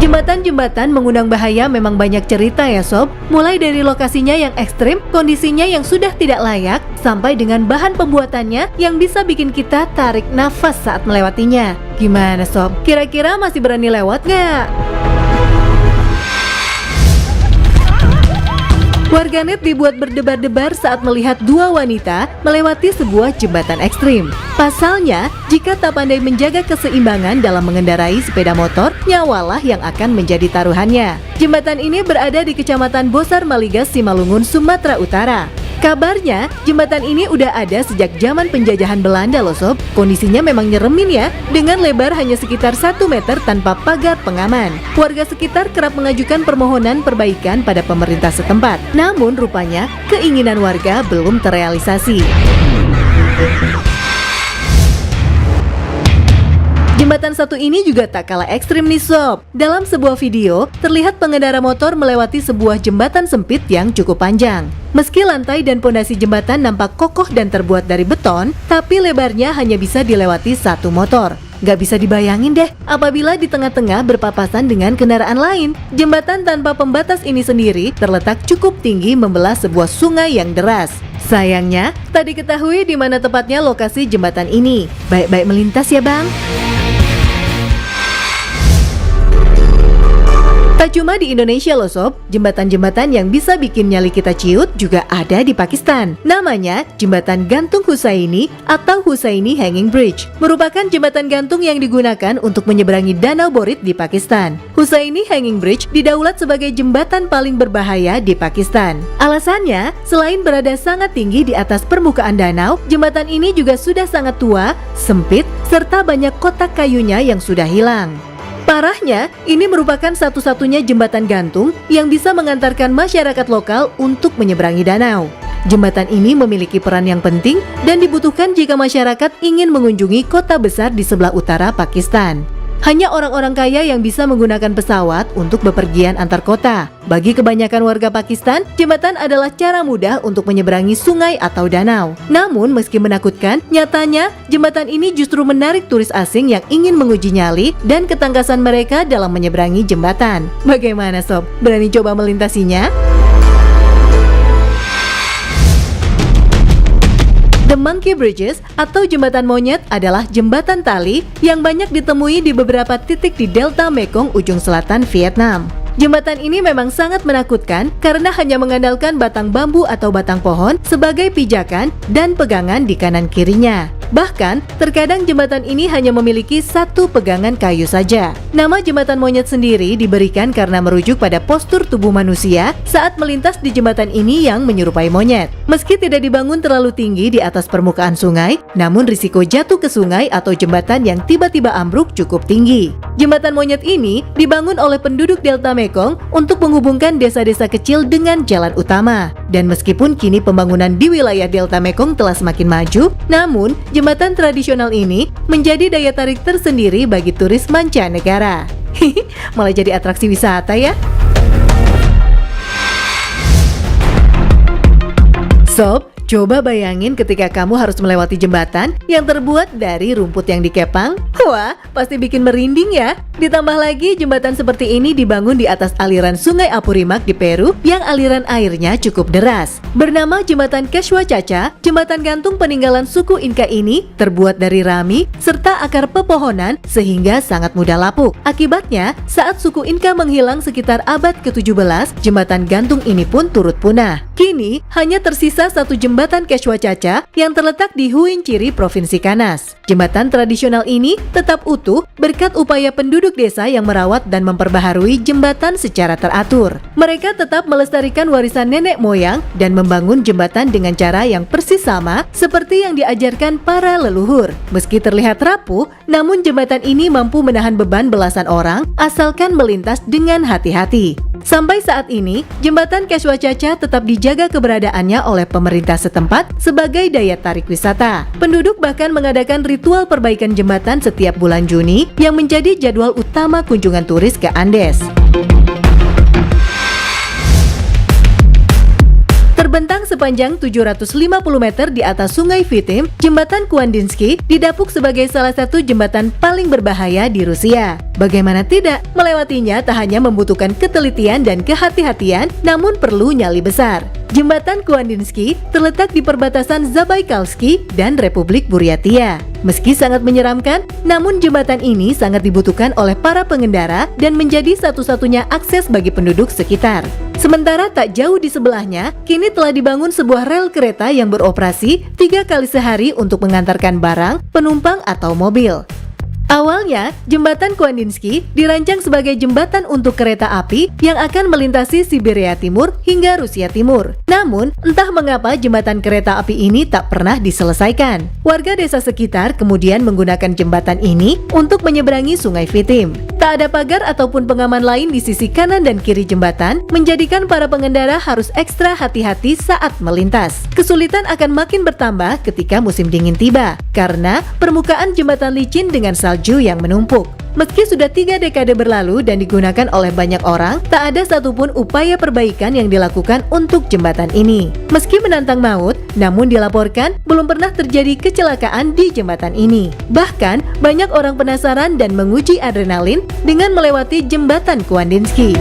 Jembatan-jembatan mengundang bahaya memang banyak cerita ya sob. Mulai dari lokasinya yang ekstrim, kondisinya yang sudah tidak layak, sampai dengan bahan pembuatannya yang bisa bikin kita tarik nafas saat melewatinya. Gimana sob? Kira-kira masih berani lewat nggak? Warganet dibuat berdebar-debar saat melihat dua wanita melewati sebuah jembatan ekstrim. Pasalnya, jika tak pandai menjaga keseimbangan dalam mengendarai sepeda motor, nyawalah yang akan menjadi taruhannya. Jembatan ini berada di Kecamatan Bosar Maligas, Simalungun, Sumatera Utara. Kabarnya, jembatan ini udah ada sejak zaman penjajahan Belanda loh sob. Kondisinya memang nyeremin ya, dengan lebar hanya sekitar 1 meter tanpa pagar pengaman. Warga sekitar kerap mengajukan permohonan perbaikan pada pemerintah setempat. Namun rupanya, keinginan warga belum terrealisasi. Jembatan satu ini juga tak kalah ekstrim nih sob. Dalam sebuah video, terlihat pengendara motor melewati sebuah jembatan sempit yang cukup panjang. Meski lantai dan pondasi jembatan nampak kokoh dan terbuat dari beton, tapi lebarnya hanya bisa dilewati satu motor. Gak bisa dibayangin deh, apabila di tengah-tengah berpapasan dengan kendaraan lain. Jembatan tanpa pembatas ini sendiri terletak cukup tinggi membelah sebuah sungai yang deras. Sayangnya, tak diketahui di mana tepatnya lokasi jembatan ini. Baik-baik melintas ya bang. Tak cuma di Indonesia loh sob, jembatan-jembatan yang bisa bikin nyali kita ciut juga ada di Pakistan. Namanya Jembatan Gantung Husaini atau Husaini Hanging Bridge. Merupakan jembatan gantung yang digunakan untuk menyeberangi Danau Borit di Pakistan. Husaini Hanging Bridge didaulat sebagai jembatan paling berbahaya di Pakistan. Alasannya, selain berada sangat tinggi di atas permukaan danau, jembatan ini juga sudah sangat tua, sempit, serta banyak kotak kayunya yang sudah hilang. Parahnya, ini merupakan satu-satunya jembatan gantung yang bisa mengantarkan masyarakat lokal untuk menyeberangi danau. Jembatan ini memiliki peran yang penting dan dibutuhkan jika masyarakat ingin mengunjungi kota besar di sebelah utara Pakistan. Hanya orang-orang kaya yang bisa menggunakan pesawat untuk bepergian antar kota. Bagi kebanyakan warga Pakistan, jembatan adalah cara mudah untuk menyeberangi sungai atau danau. Namun meski menakutkan, nyatanya jembatan ini justru menarik turis asing yang ingin menguji nyali dan ketangkasan mereka dalam menyeberangi jembatan. Bagaimana sob? Berani coba melintasinya? The Monkey Bridges atau jembatan monyet adalah jembatan tali yang banyak ditemui di beberapa titik di delta Mekong ujung selatan Vietnam. Jembatan ini memang sangat menakutkan karena hanya mengandalkan batang bambu atau batang pohon sebagai pijakan dan pegangan di kanan kirinya. Bahkan, terkadang jembatan ini hanya memiliki satu pegangan kayu saja. Nama jembatan monyet sendiri diberikan karena merujuk pada postur tubuh manusia saat melintas di jembatan ini yang menyerupai monyet. Meski tidak dibangun terlalu tinggi di atas permukaan sungai, namun risiko jatuh ke sungai atau jembatan yang tiba-tiba ambruk cukup tinggi. Jembatan monyet ini dibangun oleh penduduk Delta Mekong untuk menghubungkan desa-desa kecil dengan jalan utama. Dan meskipun kini pembangunan di wilayah Delta Mekong telah semakin maju, namun jembatan tradisional ini menjadi daya tarik tersendiri bagi turis mancanegara. Malah jadi atraksi wisata ya. Sob, coba bayangin ketika kamu harus melewati jembatan yang terbuat dari rumput yang dikepang. Wah, pasti bikin merinding ya. Ditambah lagi jembatan seperti ini dibangun di atas aliran sungai Apurimac di Peru yang aliran airnya cukup deras. Bernama Jembatan Quechua Chacha, jembatan gantung peninggalan suku Inca ini terbuat dari rami serta akar pepohonan sehingga sangat mudah lapuk. Akibatnya, saat suku Inca menghilang sekitar abad ke-17, jembatan gantung ini pun turut punah. Kini, hanya tersisa satu jembatan Quechua Chacha yang terletak di Huin Chiri, Provinsi Kanas. Jembatan tradisional ini tetap utuh berkat upaya penduduk desa yang merawat dan memperbaharui jembatan secara teratur. Mereka tetap melestarikan warisan nenek moyang dan membangun jembatan dengan cara yang persis sama seperti yang diajarkan para leluhur. Meski terlihat rapuh, namun jembatan ini mampu menahan beban belasan orang asalkan melintas dengan hati-hati. Sampai saat ini, jembatan Quechua Chacha tetap dijaga keberadaannya oleh pemerintah setempat sebagai daya tarik wisata. Penduduk bahkan mengadakan ritual perbaikan jembatan setiap bulan Juni yang menjadi jadwal utama kunjungan turis ke Andes. Terbentang sepanjang 750 meter di atas Sungai Vitim, Jembatan Kuandinsky didapuk sebagai salah satu jembatan paling berbahaya di Rusia. Bagaimana tidak, melewatinya tak hanya membutuhkan ketelitian dan kehati-hatian, namun perlu nyali besar. Jembatan Kuandinsky terletak di perbatasan Zabaikalsky dan Republik Buryatia. Meski sangat menyeramkan, namun jembatan ini sangat dibutuhkan oleh para pengendara dan menjadi satu-satunya akses bagi penduduk sekitar. Sementara tak jauh di sebelahnya, kini telah dibangun sebuah rel kereta yang beroperasi 3 kali sehari untuk mengantarkan barang, penumpang atau mobil. Awalnya, jembatan Kuandinsky dirancang sebagai jembatan untuk kereta api yang akan melintasi Siberia Timur hingga Rusia Timur. Namun, entah mengapa jembatan kereta api ini tak pernah diselesaikan. Warga desa sekitar kemudian menggunakan jembatan ini untuk menyeberangi Sungai Vitim. Tak ada pagar ataupun pengaman lain di sisi kanan dan kiri jembatan, menjadikan para pengendara harus ekstra hati-hati saat melintas. Kesulitan akan makin bertambah ketika musim dingin tiba, karena permukaan jembatan licin dengan salju yang menumpuk. Meski sudah 3 dekade berlalu dan digunakan oleh banyak orang, tak ada satupun upaya perbaikan yang dilakukan untuk jembatan ini. Meski menantang maut, namun dilaporkan belum pernah terjadi kecelakaan di jembatan ini. Bahkan, banyak orang penasaran dan menguji adrenalin dengan melewati jembatan Kuandinsky.